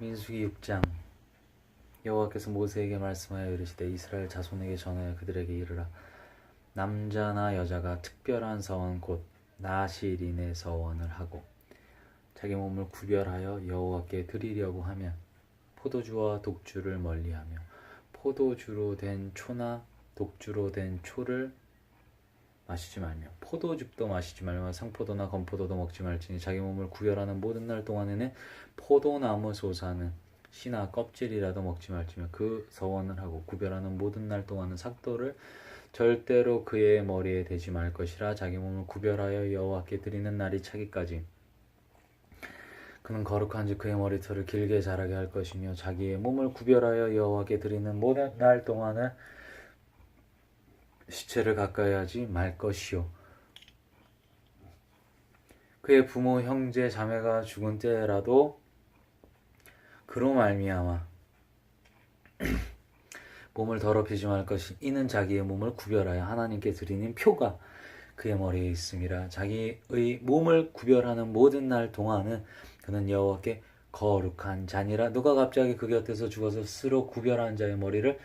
민수기 6장. 여호와께서 모세에게 말씀하여 이르시되 이스라엘 자손에게 전하여 그들에게 이르라. 남자나 여자가 특별한 서원 곧 나실인의 서원을 하고 자기 몸을 구별하여 여호와께 드리려고 하면 포도주와 독주를 멀리하며 포도주로 된 초나 독주로 된 초를 마시지 말며 포도즙도 마시지 말며 상포도나 건포도도 먹지 말지니 자기 몸을 구별하는 모든 날 동안에는 포도나무 솟아는 씨나 껍질이라도 먹지 말지며 그 서원을 하고 구별하는 모든 날 동안은 삭도를 절대로 그의 머리에 대지 말 것이라. 자기 몸을 구별하여 여호와께 드리는 날이 차기까지 그는 거룩한지 그의 머리털을 길게 자라게 할 것이며 자기의 몸을 구별하여 여호와께 드리는 모든 날 동안은 시체를 가까이 하지 말 것이요. 그의 부모 형제 자매가 죽은 때라도 그로 말미암아 몸을 더럽히지 말 것이 이는 자기의 몸을 구별하여 하나님께 드리는 표가 그의 머리에 있음이라. 자기의 몸을 구별하는 모든 날 동안은 그는 여호와께 거룩한 자니라. 누가 갑자기 그 곁에서 죽어서 스스로 구별한 자의 머리를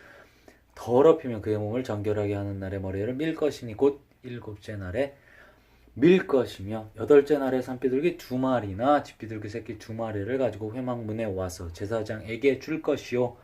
더럽히면 그의 몸을 정결하게 하는 날에 머리를 밀 것이니 곧 일곱째 날에 밀 것이며 여덟째 날에 산비둘기 2마리나 집비둘기 새끼 2마리를 가지고 회막문에 와서 제사장에게 줄 것이요.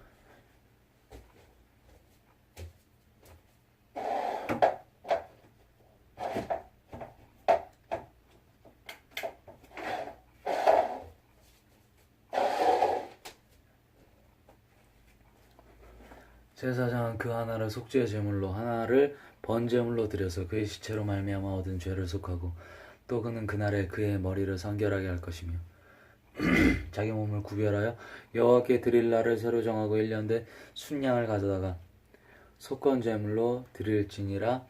제사장은 그 하나를 속죄 제물로 하나를 번제물로 드려서 그의 시체로 말미암아 얻은 죄를 속하고 또 그는 그날에 그의 머리를 성결하게 할 것이며 자기 몸을 구별하여 여호와께 드릴 날을 새로 정하고 1년 된 순양을 가져다가 속건 제물로 드릴지니라.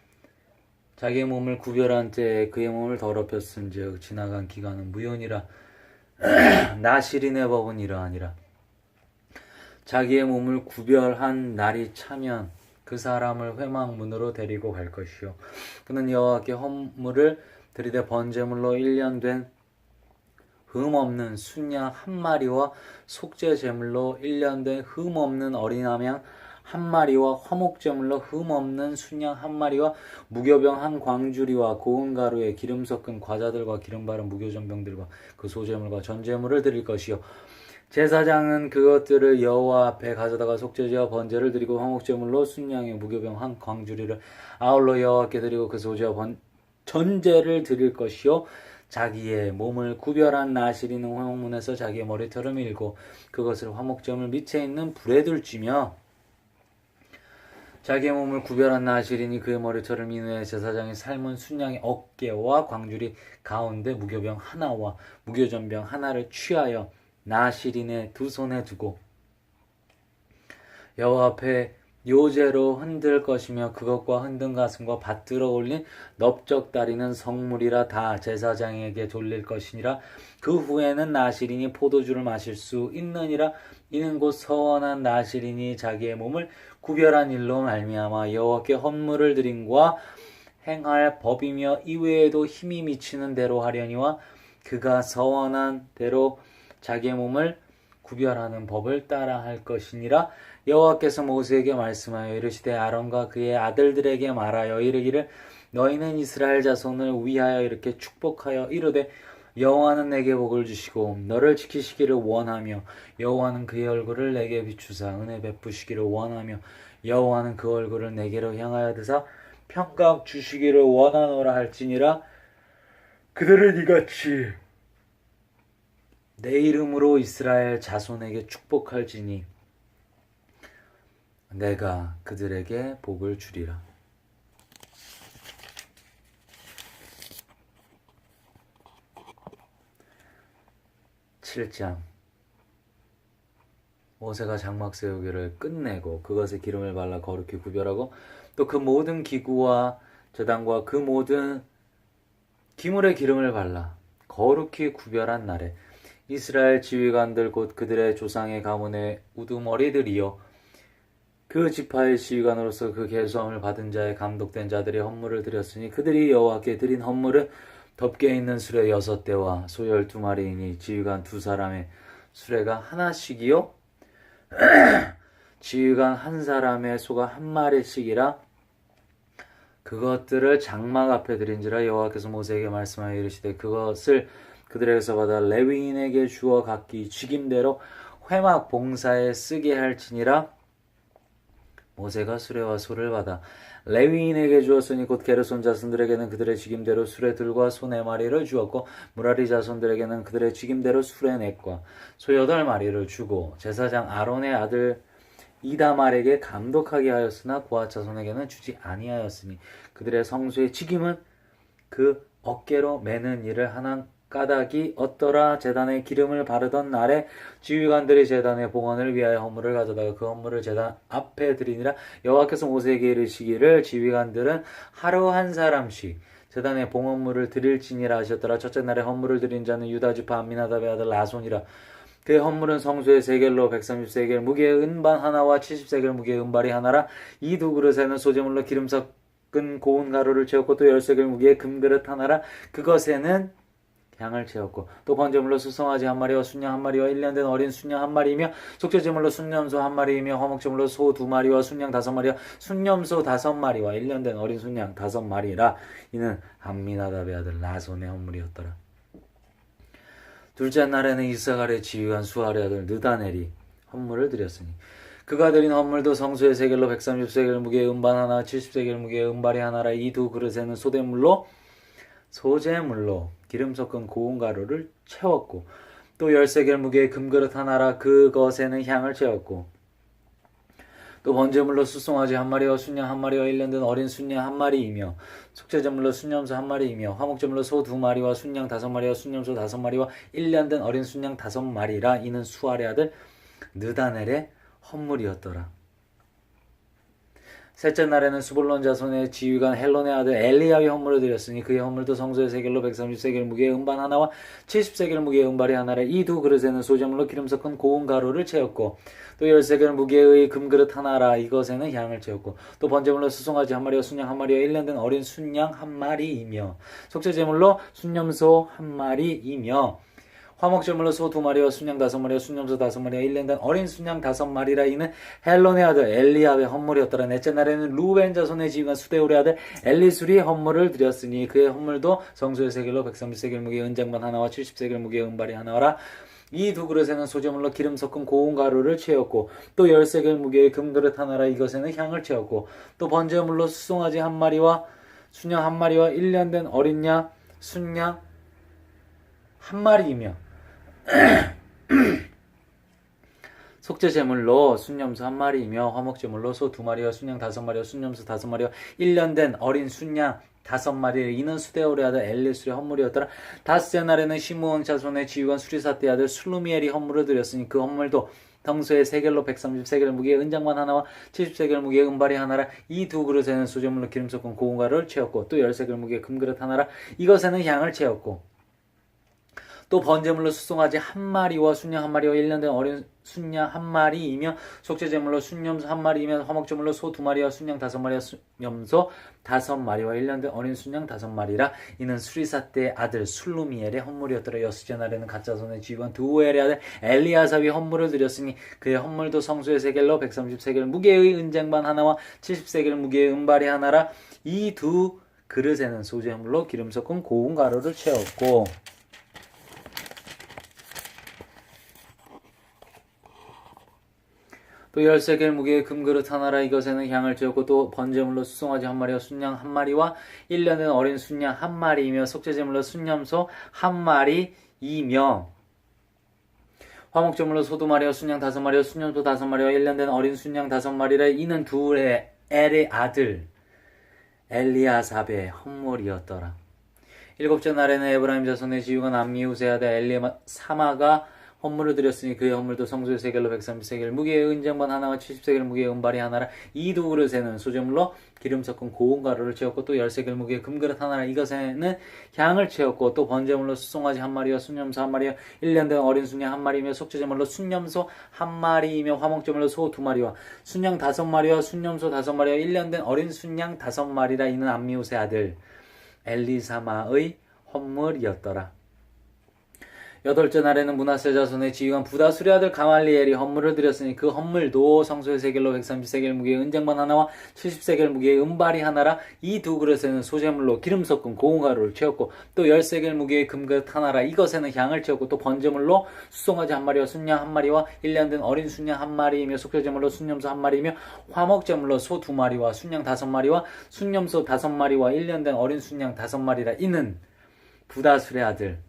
자기의 몸을 구별한 때에 그의 몸을 더럽혔은즉 지나간 기간은 무효니라. 나실인의 법은 이러하니라. 자기의 몸을 구별한 날이 차면 그 사람을 회막문으로 데리고 갈 것이요. 그는 여호와께 헌물을 드리되 번제물로 1년 된 흠없는 순양 1마리와 속죄 제물로 1년 된 흠없는 어린 암양 1마리와 화목제물로 흠없는 순양 1마리와 무교병 1광주리와 고운 가루에 기름 섞은 과자들과 기름 바른 무교전병들과 그 소제물과 전제물을 드릴 것이요. 제사장은 그것들을 여호와 앞에 가져다가 속죄제와 번제를 드리고 화목제물로 순양의 무교병 1광주리를 아울러 여호와께 드리고 그 소제와 전제를 드릴 것이요. 자기의 몸을 구별한 나실인은 회막문에서 자기의 머리털을 밀고 그것을 화목제물 밑에 있는 불에 둘지며 자기의 몸을 구별한 나실인이 그의 머리털을 민 후에 제사장이 삶은 순양의 어깨와 광주리 가운데 무교병 하나와 무교전병 하나를 취하여 나실인의 2손에 두고 여호와 앞에 요제로 흔들 것이며 그것과 흔든 가슴과 받들어 올린 넓적다리는 성물이라 다 제사장에게 돌릴 것이니라. 그 후에는 나실인이 포도주를 마실 수 있느니라. 이는 곧 서원한 나실인이 자기의 몸을 구별한 일로 말미암아 여호와께 헌물을 드림과 행할 법이며 이외에도 힘이 미치는 대로 하려니와 그가 서원한 대로 자기의 몸을 구별하는 법을 따라 할 것이니라. 여호와께서 모세에게 말씀하여 이르시되 아론과 그의 아들들에게 말하여 이르기를 너희는 이스라엘 자손을 위하여 이렇게 축복하여 이르되 여호와는 내게 복을 주시고 너를 지키시기를 원하며 여호와는 그의 얼굴을 내게 비추사 은혜 베푸시기를 원하며 여호와는 그 얼굴을 내게로 향하여 드사 평강 주시기를 원하노라 할지니라. 그들은 이같이 내 이름으로 이스라엘 자손에게 축복할지니 내가 그들에게 복을 주리라. (7장) 모세가 장막 세우기를 끝내고 그것에 기름을 발라 거룩히 구별하고 또 그 모든 기구와 제단과 그 모든 기물에 기름을 발라 거룩히 구별한 날에 이스라엘 지휘관들 곧 그들의 조상의 가문의 우두머리들이요 그 지파의 지휘관으로서 그 계수함을 받은 자의 감독된 자들의 헌물을 드렸으니 그들이 여호와께 드린 헌물은 덮개 있는 수레 6대와 소 12마리이니 지휘관 2사람의 수레가 하나씩이요 지휘관 한 사람의 소가 한 마리씩이라 그것들을 장막 앞에 드린지라 여호와께서 모세에게 말씀하여 이르시되 그것을 그들에게서 받아 레위인에게 주어 각기 직임대로 회막 봉사에 쓰게 할지니라. 모세가 수레와 소를 받아 레위인에게 주었으니 곧 게르손 자손들에게는 그들의 직임대로 수레들과 소 4마리를 주었고 무라리 자손들에게는 그들의 직임대로 수레 4과 소 8마리를 주고 제사장 아론의 아들 이다말에게 감독하게 하였으나 고앗 자손에게는 주지 아니하였으니 그들의 성소의 직임은 그 어깨로 매는 일을 하는 까닭이 없더라. 제단에 기름을 바르던 날에 지휘관들이 제단의 봉헌을 위하여 헌물을 가져다가 그 헌물을 제단 앞에 드리니라. 여호와께서 모세에게 이르시기를 지휘관들은 하루 한 사람씩 제단에 봉헌물을 드릴지니라 하셨더라. 첫째 날에 헌물을 드린 자는 유다지파 암미나답의 아들 나손이라. 그의 헌물은 성소의 세겔로 130세겔 무게의 은반 하나와 70세겔 무게의 은발이 하나라. 이 두 그릇에는 소재물로 기름 섞은 고운 가루를 채웠고 또 10세겔 무게의 금그릇 하나라. 그것에는 양을 채웠고 또 번제물로 수송아지 1마리와 순양 1마리와 1년 된 어린 순양 1마리이며 속죄제물로 순념소 1마리이며 화목제물로 소 2마리와 순양 5마리와 순념소 5마리와 1년 된 어린 순양 5마리라. 이는 암미나답의 아들 나손의 헌물이었더라. 둘째 날에는 이스갈의 지휘관 수알의 아들 느다넬이 헌물을 드렸으니 그가 드린 헌물도 성소의 세겔로 130세겔 무게의 은반 하나 70세겔 무게의 은발이 하나라. 이 두 그릇에는 소재물로 기름 섞은 고운 가루를 채웠고 또 10세겔 무게의 금그릇 하나라. 그것에는 향을 채웠고 또 번제물로 수송아지 1마리와 순양 1마리와 1년 된 어린 순양 1마리이며 속죄제물로 순념소 1마리이며 화목제물로 소 2마리와 순양 5마리와 순념소 5마리와 1년 된 어린 순양 5마리라. 이는 수알의 아들 느다넬의 헌물이었더라. 셋째 날에는 스불론 자손의 지휘관 헬론의 아들 엘리야의 헌물을 드렸으니 그의 헌물도 성소의 세겔로 130세겔 무게의 은반 하나와 70세겔 무게의 은발이 하나라. 이 두 그릇에는 소재물로 기름 섞은 고운 가루를 채웠고 또 10세겔 무게의 금그릇 하나라. 이것에는 향을 채웠고 또 번제물로 수송아지 1마리와 순양 1마리와 1년 된 어린 순양 1마리이며 속죄제물로 순념소 1마리이며 화목제물로 소 2마리와 순양 5마리와 순념소 5마리와 1년 된 어린 순양 5마리라. 이는 헬론의 아들 엘리압의 헌물이었더라. 넷째 날에는 루벤 자손의 지휘관 수데울의 아들 엘리술이 헌물을 드렸으니 그의 헌물도 성소의 세겔로 130세겔 무게의 은장반 하나와 70세겔 무게의 은발이 하나라. 이 두 그릇에는 소재물로 기름 섞은 고운 가루를 채웠고 또 10세겔 무게의 금그릇 하나라. 이것에는 향을 채웠고 또 번제물로 수송아지 1마리와 순양 1마리와 1년 된 어린 양 순양 1마리이며 속죄제물로 순념소 1마리이며 화목제물로 소 2마리와 순양 5마리와 순념소 5마리와 1년 된 어린 순양 5마리. 이는 수데올의 아들 엘리술의 헌물이었더라. 다섯째 날에는 시므온 자손의 지휘관 수리사떼 아들 술루미엘이 헌물을 드렸으니 그 헌물도 성소의 세겔로 130세겔 무게의 은장만 하나와 70세겔 무게의 은발이 하나라. 이 두 그릇에는 소재물로 기름 섞은 고운 가루를 채웠고 또 10세겔 무게의 금그릇 하나라. 이것에는 향을 채웠고 또 번제물로 수송아지 1마리와 순양 1마리와 1년 된 어린 순양 1마리이며 속죄제물로 순념소 1마리이며 화목제물로 소 2마리와 순양 5마리와 순념소 5마리와 1년 된 어린 순양 5마리라. 이는 수리사떼의 아들 술루미엘의 헌물이었더라. 여섯째 날에는 갓자손의 지휘관 두엘의 아들 엘리아삽이 헌물을 드렸으니 그의 헌물도 성소의 세겔로 130세겔 무게의 은쟁반 하나와 70세겔 무게의 은발이 하나라. 이 두 그릇에는 소재물로 기름 섞은 고운 가루를 채웠고 또 10세겔 무게의 금그릇 하나라. 이것에는 향을 채웠고 또 번제물로 수송아지 1마리와 순양 1마리와 1년 된 어린 순양 1마리이며 속죄제물로 순념소 1마리이며 화목제물로 소 2마리와 순양 5마리와 순념소 5마리와 1년 된 어린 순양 5마리라. 이는 둘의 엘의 아들 엘리아삽의 헌물이었더라. 일곱째 날에는 에브라임 자손의 지휘관 암미우스의 아들 엘리사마가 헌물을 드렸으니 그의 헌물도 성소의 세겔로 130세겔 무게의 은장반 하나와 70세겔 무게의 은발이 하나라. 이 두 그릇에는 소재물로 기름 섞은 고운 가루를 채웠고 또 10세겔 무게의 금그릇 하나라. 이것에는 향을 채웠고 또 번제물로 수송아지 1마리와 순념소 1마리와 1년 된 어린 순양 1마리이며 속죄제물로 순념소 1마리이며 화목제물로 소 2마리와 순양 5마리와 순념소 5마리와 1년 된 어린 순양 5마리라. 이는 암미우스의 아들 엘리사마의 헌물이었더라. 여덟째 날에는 므낫세 자손의 지휘관 부다술의 아들 가말리엘이 헌물을 드렸으니 그 헌물도 성소의 세겔로 130세겔 무게의 은장반 하나와 70세겔 무게의 은발이 하나라. 이 두 그릇에는 소재물로 기름 섞은 고운 가루를 채웠고 또 10세겔 무게의 금그릇 하나라. 이것에는 향을 채웠고 또 번제물로 수송아지 한 마리와 순양 한 마리와 1년 된 어린 순양 한 마리이며 속죄제물로 순념소 한 마리이며 화목제물로 소 2마리와 순양 5마리와 순념소 5마리와 1년 된 어린 순양 5마리라. 이는 부다술의 아들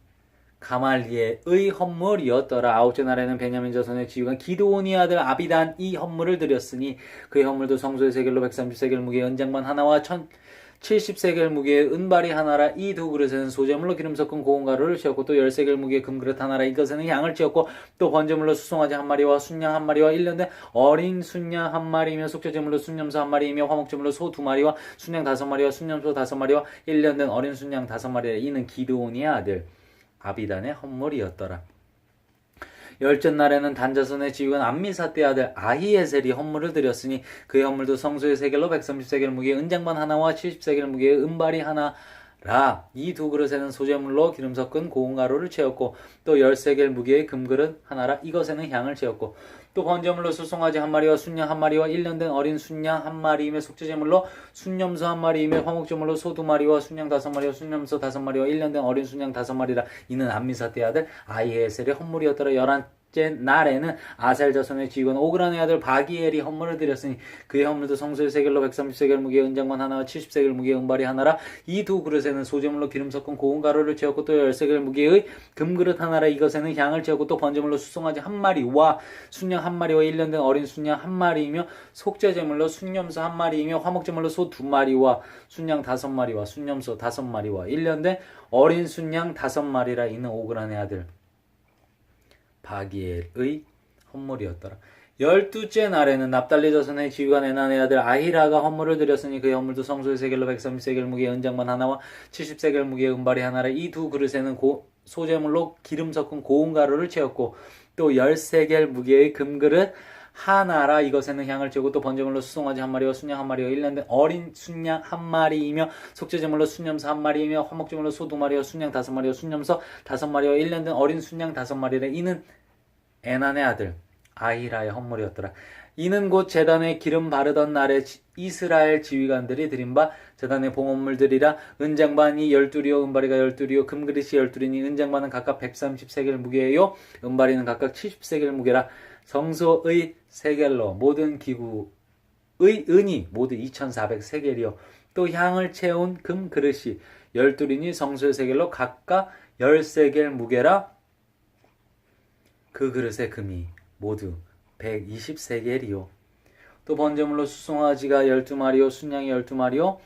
가말리엘의 헌물이었더라. 아홉째 날에는 베냐민 자손의 지휘관 기드온의 아들 아비단이 헌물을 드렸으니 그의 헌물도 성소의 세겔로 130세겔 무게의 은장반 하나와 70세겔 무게의 은발이 하나라. 이 두 그릇에는 소재물로 기름 섞은 고운 가루를 채웠고 또 10세겔 무게의 금그릇 하나라. 이것에는 향을 채웠고 또 번제물로 수송아지 한 마리와 순양 한 마리와 1년 된 어린 순양 한 마리이며 속죄제물로 순념소 한 마리이며 화목제물로 소 2마리와 순양 5마리와 순념소 5마리와 1년 된 어린 순양 5마리라. 이는 기드온의 아들 아비단의 헌물이었더라. 열째 날에는 단자손의 지휘관 암미사떼 아들 아히에셀이 헌물을 드렸으니 그의 헌물도 성소의 세겔로 130세겔 무게의 은장반 하나와 70세겔 무게의 은발이 하나라. 이 두 그릇에는 소재물로 기름 섞은 고운 가루를 채웠고 또 10세겔 무게의 금그릇 하나라. 이것에는 향을 채웠고 또 번제물로 수송아지 한 마리와 순양 한 마리와 1년 된 어린 순양 한 마리이며 속죄제물로 순념소 한 마리이며 화목제물로 소 2마리와 순양 5마리와 순념소 5마리와 1년 된 어린 순양 5마리라. 이는 암미사떼 아들 아히에셀의 헌물이었더라. 11째 날에는 아셀 자손의 지휘관 오그란의 아들 바기엘이 헌물을 드렸으니 그의 헌물도 성소의 세겔로 130세겔 무게의 은장반 하나와 70세겔 무게의 은발이 하나라. 이 두 그릇에는 소재물로 기름 섞은 고운 가루를 채웠고 또 10세겔 무게의 금그릇 하나라. 이것에는 향을 채웠고 또 번제물로 수송아지 한 마리와 순양 한 마리와 1년 된 어린 순양 한 마리이며 속죄제물로 순념소 한 마리이며 화목제물로 소 2마리와 순양 5마리와 순념소 5마리와 1년 된 어린 순양 5마리라. 이는 오그란의 아들 바기엘의 헌물이었더라. 12째 날에는 납달리 자손의 지휘관 에난의 아들 아히라가 헌물을 드렸으니 그의 헌물도 성소의 세겔로 130세겔 무게의 은장반 하나와 70세겔 무게의 은발이 하나라. 이 두 그릇에는 소재물로 기름 섞은 고운 가루를 채웠고 또 10세겔 무게의 금그릇 하나라. 이것에는 향을 채우고 또 번제물로 수송아지 한 마리와 순양 한 마리와 1년 된 어린 순양 한 마리이며 속죄제물로 순념소 한 마리이며 화목제물로 소 2마리와 순양 5마리와 순념소 5마리와 1년 된 어린 순양 5마리라. 이는 에난의 아들 아히라의 헌물이었더라. 이는 곧 제단에 기름 바르던 날에 이스라엘 지휘관들이 드린 바 제단의 봉헌물들이라. 은장반이 12리요 은발이가 12리요 금그릇이 12리니 은장반은 각각 130세겔 무게요 은발이는 각각 70세겔 무게라. 성소의 세겔로 모든 기구의 은이 모두 2400세겔이요 또 향을 채운 금그릇이 12리니 성소의 세겔로 각각 10세겔 무게라. 그 그릇의 금이 모두 120세겔이요 또 번제물로 수송아지가 12마리요 순양이 12마리요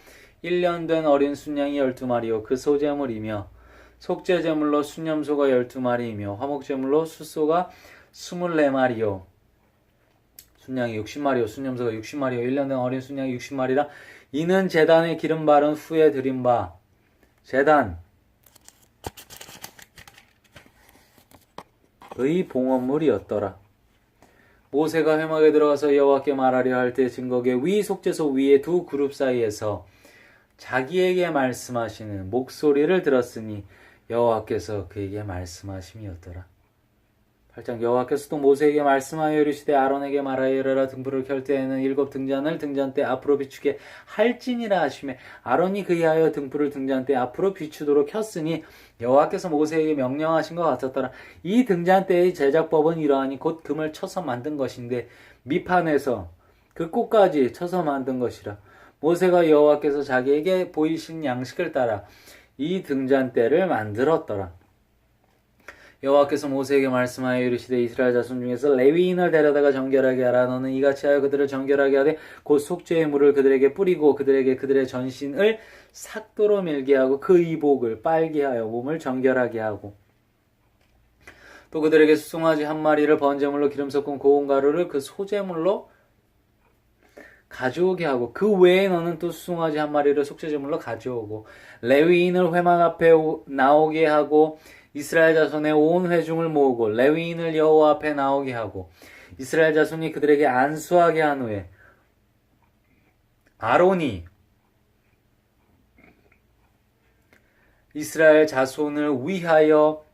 1년 된 어린 순양이 12마리요 그 소제물이며 속죄제물로 순념소가 12마리이며 화목제물로 숫소가 24마리요 순양이 60마리요 순념소가 60마리요 1년 된 어린 순양이 60마리라. 이는 제단에 기름 바른 후에 드린 바 제단의 봉헌물이었더라. 모세가 회막에 들어가서 여호와께 말하려 할 때 증거계 위 속죄소 위에 두 그룹 사이에서 자기에게 말씀하시는 목소리를 들었으니 여호와께서 그에게 말씀하심이었더라. 8장 여호와께서 또 모세에게 말씀하여 이르시되 아론에게 말하여 이르라. 등불을 켤 때에는 7 등잔을 등잔대 앞으로 비추게 할지니라 하시매 아론이 그리하여 등불을 등잔대 앞으로 비추도록 켰으니 여호와께서 모세에게 명령하신 것 같았더라. 이 등잔대의 제작법은 이러하니 곧 금을 쳐서 만든 것인데 밑판에서 그 끝까지 쳐서 만든 것이라. 모세가 여호와께서 자기에게 보이신 양식을 따라 이 등잔대를 만들었더라. 여호와께서 모세에게 말씀하여 이르시되 이스라엘 자손 중에서 레위인을 데려다가 정결하게 하라. 너는 이같이 하여 그들을 정결하게 하되 곧 속죄의 물을 그들에게 뿌리고 그들에게 그들의 전신을 삭도로 밀게 하고 그 이복을 빨게 하여 몸을 정결하게 하고 또 그들에게 수송아지 한 마리를 번제물로 기름 섞은 고운 가루를 그 소제물로 가져오게 하고 그 외에 너는 또 수송아지 한 마리를 속죄제물로 가져오고 레위인을 회막 앞에 나오게 하고 이스라엘 자손의 온 회중을 모으고 레위인을 여호와 앞에 나오게 하고 이스라엘 자손이 그들에게 안수하게 한 후에 아론이 이스라엘 자손을 위하여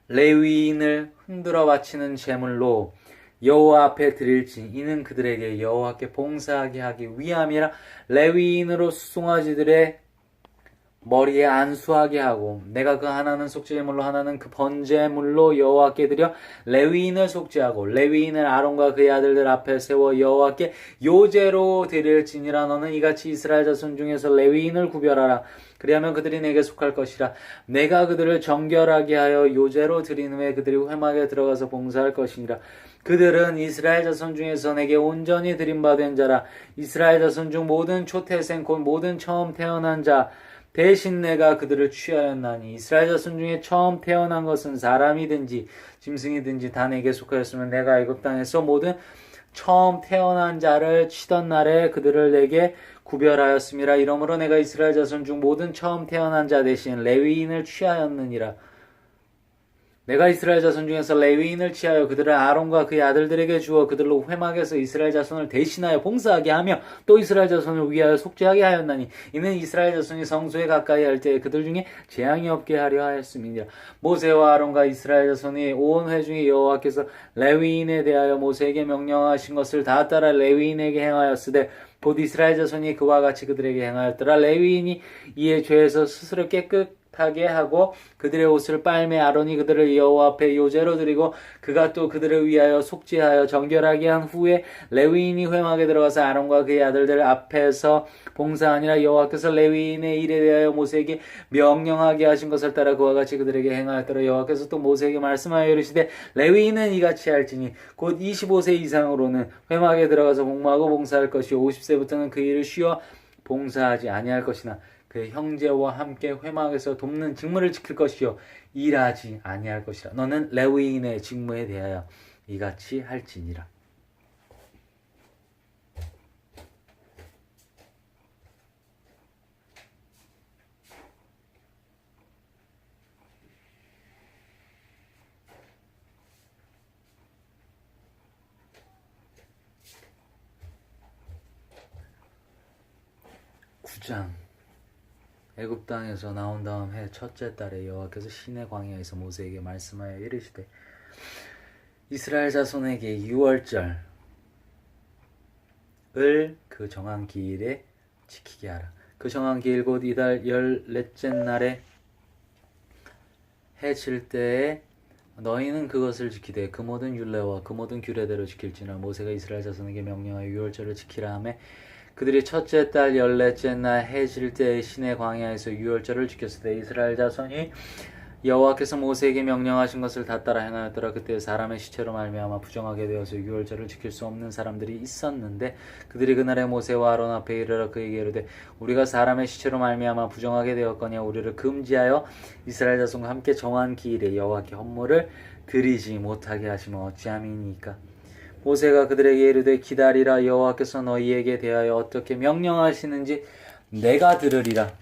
레위인을 흔들어 바치는 제물로 여호와 앞에 드릴지 이는 그들에게 여호와께 봉사하게 하기 위함이라. 레위인으로 수송아지들의 머리에 안수하게 하고 내가 그 하나는 속죄제물로 하나는 그 번제물로 여호와께 드려 레위인을 속죄하고 레위인을 아론과 그의 아들들 앞에 세워 여호와께 요제로 드릴지니라. 너는 이같이 이스라엘 자손 중에서 레위인을 구별하라. 그리하면 그들이 내게 속할 것이라. 내가 그들을 정결하게 하여 요제로 드린 후에 그들이 회막에 들어가서 봉사할 것이니라. 그들은 이스라엘 자손 중에서 내게 온전히 드림받은 자라. 이스라엘 자손 중 모든 초태생 곧 모든 처음 태어난 자 대신 내가 그들을 취하였나니 이스라엘 자손 중에 처음 태어난 것은 사람이든지 짐승이든지 다 내게 속하였으면 내가 애굽 땅에서 모든 처음 태어난 자를 치던 날에 그들을 내게 구별하였음이라. 이러므로 내가 이스라엘 자손 중 모든 처음 태어난 자 대신 레위인을 취하였느니라. 내가 이스라엘 자손 중에서 레위인을 취하여 그들을 아론과 그의 아들들에게 주어 그들로 회막에서 이스라엘 자손을 대신하여 봉사하게 하며 또 이스라엘 자손을 위하여 속죄하게 하였나니 이는 이스라엘 자손이 성소에 가까이 할 때에 그들 중에 재앙이 없게 하려 하였음이니라. 모세와 아론과 이스라엘 자손이 온 회중에 여호와께서 레위인에 대하여 모세에게 명령하신 것을 다 따라 레위인에게 행하였으되 곧 이스라엘 자손이 그와 같이 그들에게 행하였더라. 레위인이 이에 죄에서 스스로 깨끗하게 하고 그들의 옷을 빨매 아론이 그들을 여호와 앞에 요제로 드리고 그가 또 그들을 위하여 속죄하여 정결하게 한 후에 레위인이 회막에 들어가서 아론과 그의 아들들 앞에서 봉사하니라. 여호와께서 레위인의 일에 대하여 모세에게 명령하게 하신 것을 따라 그와 같이 그들에게 행하였더라. 여호와께서 또 모세에게 말씀하여 이르시되 레위인은 이같이 할지니 곧 25세 이상으로는 회막에 들어가서 복무하고 봉사할 것이요 50세부터는 그 일을 쉬어 봉사하지 아니할 것이나 그 형제와 함께 회막에서 돕는 직무를 지킬 것이요 일하지 아니할 것이라. 너는 레위인의 직무에 대하여 이같이 할지니라. 구장 애굽 땅에서 나온 다음 해 첫째 달에 여호와께서 시내 광야에서 모세에게 말씀하여 이르시되 이스라엘 자손에게 유월절을 그 정한 기일에 지키게 하라. 그 정한 기일 곧 이달 14째 날에 해 질 때에 너희는 그것을 지키되 그 모든 율례와 그 모든 규례대로 지킬지나. 모세가 이스라엘 자손에게 명령하여 유월절을 지키라 하며 그들이 첫째 달 14째 날 해 질 때에 시내 광야에서 유월절을 지켰을 때 이스라엘 자손이 여호와께서 모세에게 명령하신 것을 다 따라 행하였더라. 그때 사람의 시체로 말미암아 부정하게 되어서 유월절을 지킬 수 없는 사람들이 있었는데 그들이 그날에 모세와 아론 앞에 이르러 그에게 이르되 우리가 사람의 시체로 말미암아 부정하게 되었거니와 우리를 금지하여 이스라엘 자손과 함께 정한 기일에 여호와께 헌물을 드리지 못하게 하시면 어찌함이니까. 모세가 그들에게 이르되 기다리라. 여호와께서 너희에게 대하여 어떻게 명령하시는지 내가 들으리라.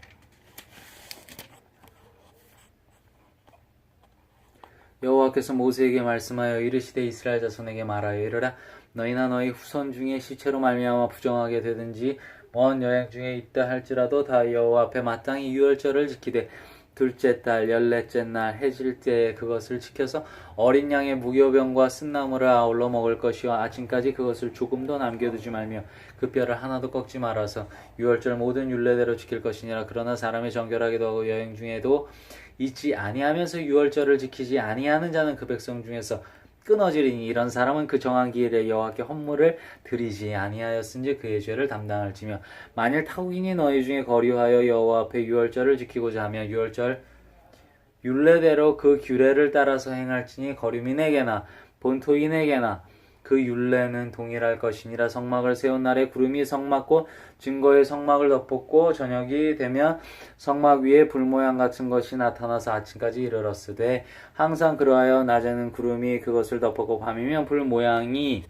여호와께서 모세에게 말씀하여 이르시되 이스라엘 자손에게 말하여 이르라. 너희나 너희 후손 중에 시체로 말미암아 부정하게 되든지 먼 여행 중에 있다 할지라도 다 여호와 앞에 마땅히 유월절을 지키되 둘째 달 14째 날 해질 때에 그것을 지켜서 어린 양의 무교병과 쓴나물을 아울러 먹을 것이요 아침까지 그것을 조금도 남겨두지 말며 그 뼈를 하나도 꺾지 말아서 유월절 모든 율례대로 지킬 것이니라. 그러나 사람이 정결하기도 하고 여행 중에도 잊지 아니하면서 유월절을 지키지 아니하는 자는 그 백성 중에서 끊어지리니 이런 사람은 그 정한 기일에 여호와께 헌물을 드리지 아니하였은지 그의 죄를 담당할지며 만일 타국인이 너희 중에 거류하여 여호와 앞에 유월절을 지키고자 하며 유월절 율례대로 그 규례를 따라서 행할지니 거류민에게나 본토인에게나 그 율례는 동일할 것이니라. 성막을 세운 날에 구름이 성막 곧 증거의 성막을 덮었고 저녁이 되면 성막 위에 불 모양 같은 것이 나타나서 아침까지 이르렀으되 항상 그러하여 낮에는 구름이 그것을 덮었고 밤이면 불 모양이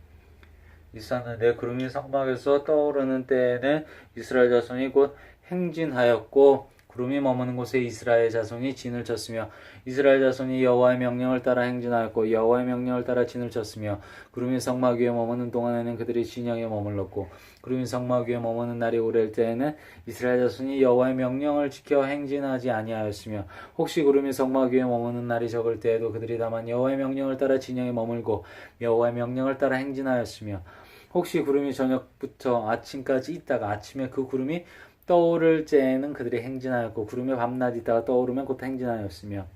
있었는데 구름이 성막에서 떠오르는 때에는 이스라엘 자손이 곧 행진하였고 구름이 머무는 곳에 이스라엘 자손이 진을 쳤으며 이스라엘 자손이 여호와의 명령을 따라 행진하였고 여호와의 명령을 따라 진을 쳤으며 구름이 성막 위에 머무는 동안에는 그들이 진영에 머물렀고 구름이 성막 위에 머무는 날이 오를 때에는 이스라엘 자손이 여호와의 명령을 지켜 행진하지 아니하였으며 혹시 구름이 성막 위에 머무는 날이 적을 때에도 그들이 다만 여호와의 명령을 따라 진영에 머물고 여호와의 명령을 따라 행진하였으며 혹시 구름이 저녁부터 아침까지 있다가 아침에 그 구름이 떠오를 때에는 그들이 행진하였고 구름이 밤낮 있다가 떠오르면 곧 행진하였으며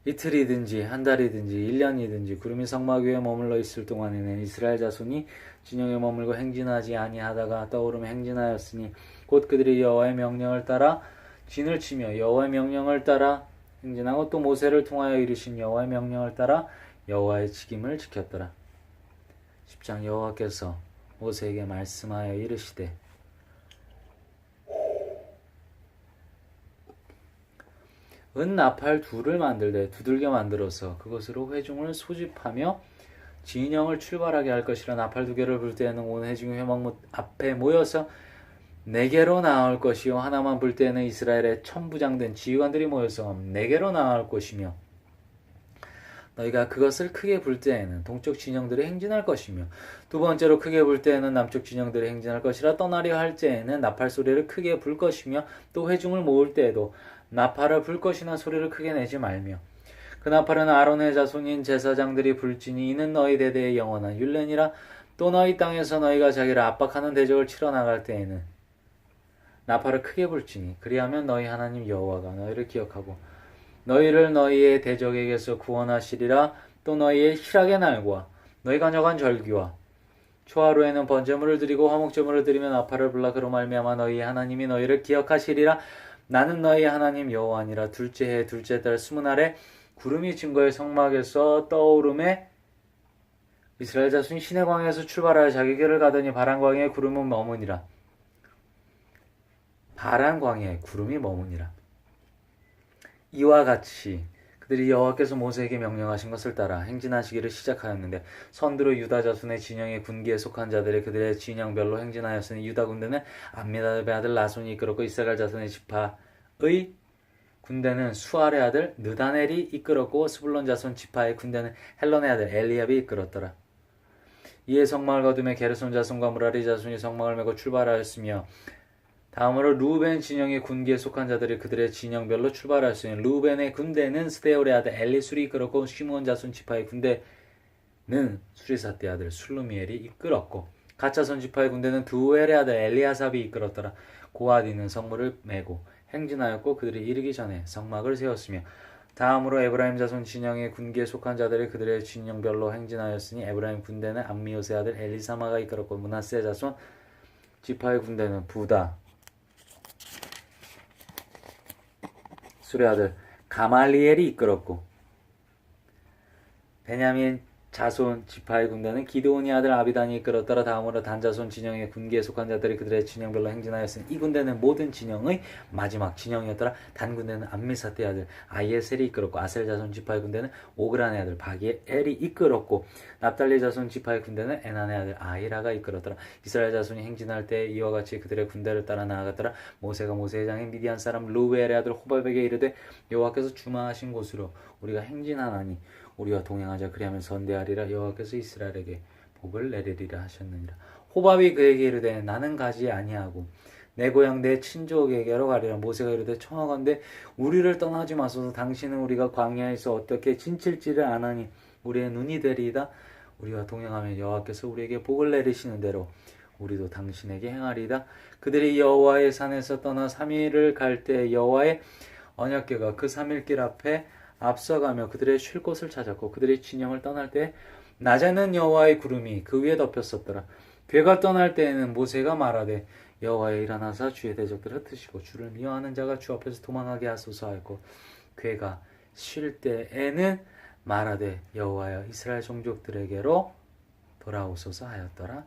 이틀이든지 한 달이든지 1년이든지 구름이 성막 위에 머물러 있을 동안에는 이스라엘 자손이 진영에 머물고 행진하지 아니하다가 떠오르면 행진하였으니 곧 그들이 여호와의 명령을 따라 진을 치며 여호와의 명령을 따라 행진하고 또 모세를 통하여 이르신 여호와의 명령을 따라 여호와의 직임을 지켰더라. 10장 여호와께서 모세에게 말씀하여 이르시되 은 나팔 둘을 만들되 두들겨 만들어서 그것으로 회중을 소집하며 진영을 출발하게 할 것이라. 나팔 두 개를 불 때에는 온 회중이 회막 앞에 모여서 네 개로 나올 것이요 하나만 불 때에는 이스라엘의 천부장된 지휘관들이 모여서 네 개로 나올 것이며 너희가 그것을 크게 불 때에는 동쪽 진영들이 행진할 것이며 두 번째로 크게 불 때에는 남쪽 진영들이 행진할 것이라. 떠나려 할 때에는 나팔 소리를 크게 불 것이며 또 회중을 모을 때에도 나팔을 불 것이나 소리를 크게 내지 말며 그 나팔은 아론의 자손인 제사장들이 불지니 이는 너희 대대의 영원한 율례니라. 또 너희 땅에서 너희가 자기를 압박하는 대적을 치러 나갈 때에는 나팔을 크게 불지니 그리하면 너희 하나님 여호와가 너희를 기억하고 너희를 너희의 대적에게서 구원하시리라. 또 너희의 희락의 날과 너희가 정한 절기와 초하루에는 번제물을 드리고 화목제물을 드리며 나팔을 불라. 그로 말미암아 너희 하나님이 너희를 기억하시리라. 나는 너희 하나님 여호와니라. 둘째 해 둘째 달 20날에 구름이 증거의 성막에서 떠오름에 이스라엘 자손이 시내광야에서 출발하여 자기 길을 가더니 바란광야에 구름은 머무니라. 바란광야에 구름이 머무니라. 이와 같이 그들이 여호와께서 모세에게 명령하신 것을 따라 행진하시기를 시작하였는데 선두로 유다 자손의 진영의 군기에 속한 자들이 그들의 진영별로 행진하였으니 유다 군대는 암미나답의 아들 나손이 이끌었고 이스라엘 자손의 지파의 군대는 수알의 아들 느다넬이 이끌었고 스불론 자손 지파의 군대는 헬론의 아들 엘리압이 이끌었더라. 이에 성막을 거두며 게르손 자손과 무라리 자손이 성막을 메고 출발하였으며 다음으로 루벤 진영의 군기에 속한 자들이 그들의 진영별로 출발하였으니 루벤의 군대는 스데올의 아들 엘리술이 이끌었고 시므온 자손 지파의 군대는 수리사떼 아들 술루미엘이 이끌었고 갓 자손 지파의 군대는 두엘의 아들 엘리아삽이 이끌었더라. 고아디는 성물을 메고 행진하였고 그들이 이르기 전에 성막을 세웠으며 다음으로 에브라임 자손 진영의 군기에 속한 자들이 그들의 진영별로 행진하였으니 에브라임 군대는 암미오스의 아들 엘리사마가 이끌었고 므낫세 자손 지파의 군대는 부다 술의 아들 가말리엘이 이끌었고 베냐민 자손 지파의 군대는 기드온의 아들 아비단이 이끌었더라. 다음으로 단 자손 진영의 군기에 속한 자들이 그들의 진영별로 행진하였으니 이 군대는 모든 진영의 마지막 진영이었더라. 단 군대는 암미사떼의 아들 아이에셀이 이끌었고 아셀 자손 지파의 군대는 오그란의 아들 바기엘이 이끌었고 납달리 자손 지파의 군대는 에난의 아들 아이라가 이끌었더라. 이스라엘 자손이 행진할 때 이와 같이 그들의 군대를 따라 나아갔더라. 모세가 모세의 장인 미디안 사람 루벨의 아들 호밥에게 이르되 여호와께서 주마하신 곳으로 우리가 행진하나니 우리와 동행하자. 그리하면 선대하리라. 여호와께서 이스라엘에게 복을 내리리라 하셨느니라. 호밥이 그에게 이르되 나는 가지 아니하고 내 고향 내 친족에게로 가리라. 모세가 이르되 청하건대 우리를 떠나지 마소서. 당신은 우리가 광야에서 어떻게 진칠지를 아나니 우리의 눈이 되리이다. 우리와 동행하면 여호와께서 우리에게 복을 내리시는 대로 우리도 당신에게 행하리이다. 그들이 여호와의 산에서 떠나 3일을 갈 때 여호와의 언약궤가 그 3일 길 앞에 앞서가며 그들의 쉴 곳을 찾았고 그들의 진영을 떠날 때 낮에는 여호와의 구름이 그 위에 덮였었더라. 궤가 떠날 때에는 모세가 말하되 여호와의 일어나사 주의 대적들을 흩으시고 주를 미워하는 자가 주 앞에서 도망하게 하소서 하였고 궤가 쉴 때에는 말하되 여호와여 이스라엘 종족들에게로 돌아오소서 하였더라.